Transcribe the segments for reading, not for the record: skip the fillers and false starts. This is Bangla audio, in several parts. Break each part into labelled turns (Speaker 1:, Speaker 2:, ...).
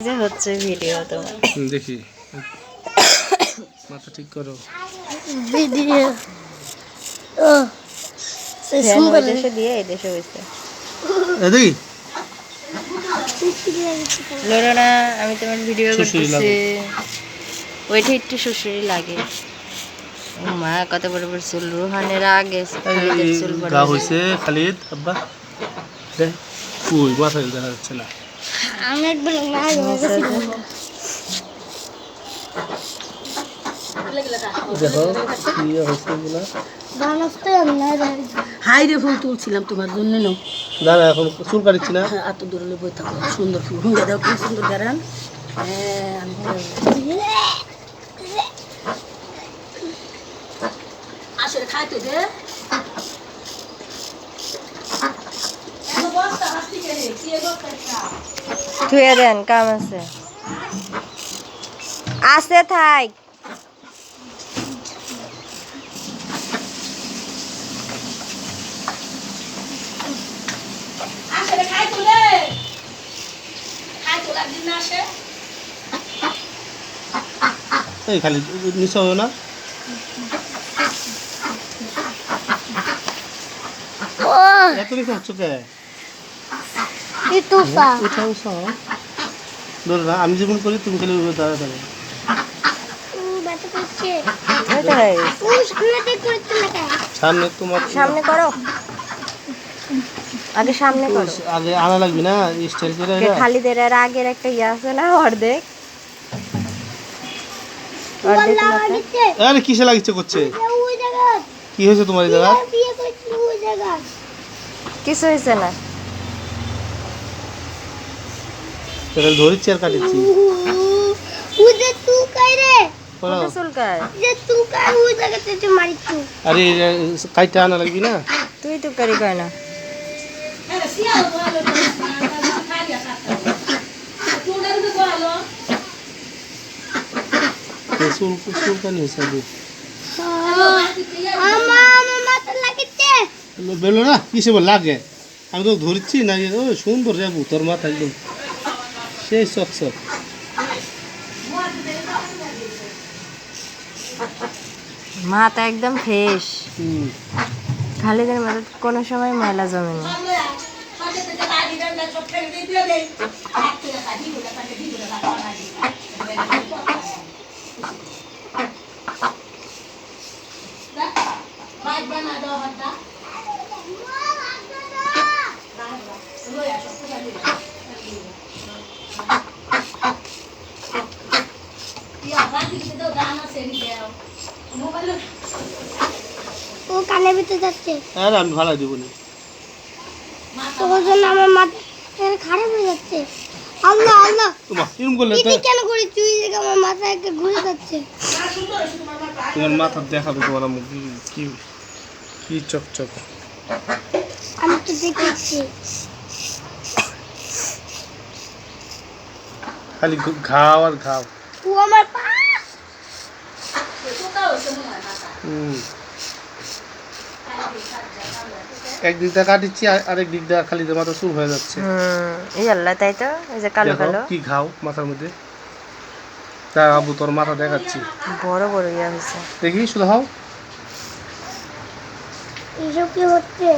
Speaker 1: যে হচ্ছে ভিডিও তোমার
Speaker 2: দেখি মাথা ঠিক করো
Speaker 3: ভিডিও ও
Speaker 1: ওই দেশে দিয়ে এই দেশে হয়েছে
Speaker 2: দেখি
Speaker 1: লড়ো না আমি তোমার ভিডিও করতেছি ওইটা একটু সুসুরি লাগে ও মা কত বড় বড় চুল রোহানের আগে খালিদের চুল বড়
Speaker 2: গা হইছে খালিদ আব্বা দেখ কই মাথা দেখা যাচ্ছে না
Speaker 3: আমি একবার
Speaker 2: দেখো কি হইছে এগুলা
Speaker 3: হাই রে ফুল তুলছিলাম তোমার জন্য নাও
Speaker 2: দাঁড়া এখন চুল কাটছি না
Speaker 3: এত দূরে বই থাকো সুন্দর ফুল হুঙ্গা দাও কি সুন্দর গারান আসলে খাইতে দে
Speaker 1: ধুয়ে দেন কাম আছে আছে থাক
Speaker 2: এই খালি নিচে হবে না এত নিচে হচ্ছে কে উঠা উঠা ধরো না আমি যেমন করি তুমি খালি দাঁড়া দাঁড়া সামনে তোমার
Speaker 1: সামনে করো আগে সামনে করো
Speaker 2: আগে আনা লাগবে না স্টাইল করে
Speaker 1: খালিদের এর আগের একটা ইয়ে আছে না অর্ধেক
Speaker 2: আরে কিসে লাগিচ্ছে করছে কি হয়েছে তোমার এই জায়গা
Speaker 1: কিছু হয়েছে না
Speaker 2: তাহলে ধরেছি আর কাটিছি
Speaker 1: চুলকায়
Speaker 2: আরে কাইটা আনা লাগবে না
Speaker 1: তুই তো করি কয় না
Speaker 2: চুল চুল কানি হয়েছে বেলো না কিসে বল লাগে আমি তো ধরছি না ও সুন্দর যাবো তোর মাথা একদম সেই চক চক
Speaker 1: মাথা একদম ফ্রেশ খালিদের মাথা কোনো সময় ময়লা জমেনি
Speaker 3: ও কানের ভিতরে যাচ্ছে
Speaker 2: আর আমি ভালো দিব না
Speaker 3: তোর জন্য আমার মাথা খারাপ হয়ে যাচ্ছে আল্লাহ আল্লাহ
Speaker 2: তোমার এরকম করলে তো
Speaker 3: এটা কেন করে তুই আমার মাথা একটা ঘুরে যাচ্ছে
Speaker 2: তোমার মাথা দেখাবে তোমার মুখ কি কি চকচক
Speaker 3: আমি তো দেখেছি
Speaker 2: খালি ঘাও আর ঘাও
Speaker 3: ও আমার পা
Speaker 2: একদিক দিয়ে কাটিচ্ছি আরেক দিক দিয়ে খালি মাথা চুল হয়ে যাচ্ছে
Speaker 1: এই আল্লাহ তাই তো এই যে কালো কালো
Speaker 2: কি ঘাও মাথার মধ্যে তা আবু তোর মাথা দেখাচ্ছি
Speaker 1: বড় বড় ইয়া হয়েছে
Speaker 2: দেখি শুধু হাও
Speaker 3: এইসব কি হচ্ছে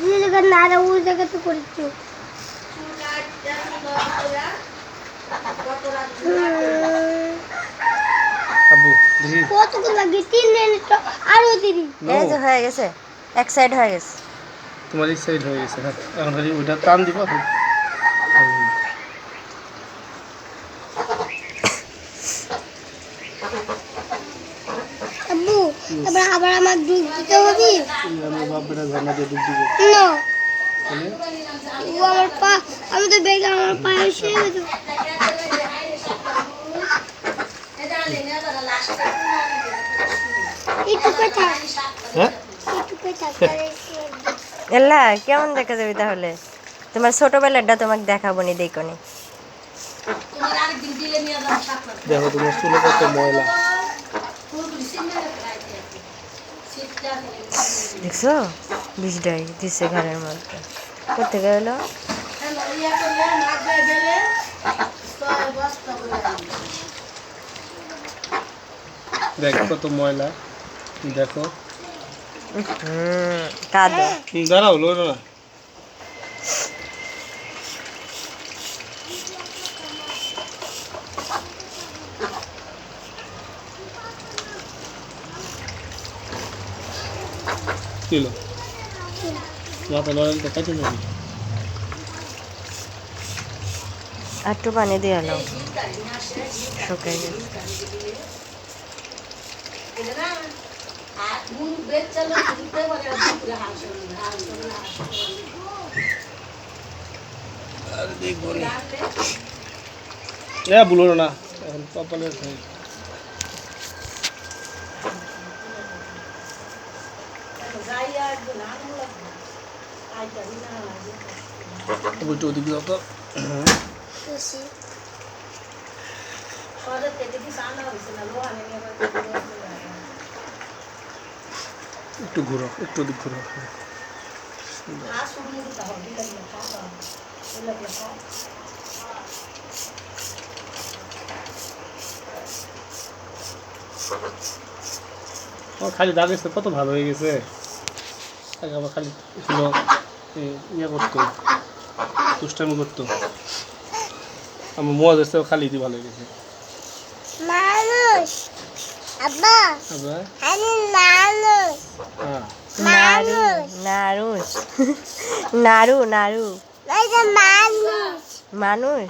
Speaker 3: যে জায়গা না ওই জায়গাতে করেছি
Speaker 2: আবু দেখি
Speaker 3: কতক্ষণ লাগে 3 মিনিট আরো দেরি
Speaker 1: এই যে হয়ে গেছে এক সাইড হয়ে গেছে
Speaker 2: তোমার এই সাইড হয়ে গেছে হ্যাঁ এখন খালি ওইটা টান দিব
Speaker 3: আব্বু এবার আবার আমার দুধ দিতে হবে
Speaker 2: আমি বাপটা ঝর্ণা দিয়ে ডুব দিব
Speaker 3: না ও আমার পা আমি তো বেগে আমার পায়ে শুয়ে দেব একটু কথা
Speaker 2: হ্যাঁ
Speaker 3: একটু কথা
Speaker 1: এল্লা কেমন দেখা যাবে তাহলে তোমার ছোটবেলাটা তোমাকে দেখাবো নি দেখনি
Speaker 2: দেখো তোমার চুলে কত ময়লা
Speaker 1: দেখছো বীজটাই দিচ্ছে ঘরের মধ্যে কোথেকে এলো
Speaker 2: দেখ কত ময়লা, দেখো।
Speaker 1: কাদো
Speaker 2: দাঁড়াও, লড়ো না। কি হলো? মাথা লড়েন তো কাটে যাবে।
Speaker 1: আর একটু পানি দিয়ে এলো, শুকাই গেছে।
Speaker 2: বলো না এখন কপালের ভাই। ওদিকে যাও তো। একটু ঘুরো, একটু ওদিক ঘুরো। আমার খালি দাগ এসে কত ভালো হয়ে গেছে। আগে আবার খালি ছিল ইয়ে করতো, দুষ্টামি করতো। আমার মজ এসে খালি দিয়ে ভালো হয়ে গেছে।
Speaker 3: মানুষ আব্বা
Speaker 2: আবার
Speaker 3: আমি মানুষ
Speaker 2: হ্যাঁ,
Speaker 1: নারু নারু নারু নারু
Speaker 3: এই যে মানুষ
Speaker 1: মানুষ।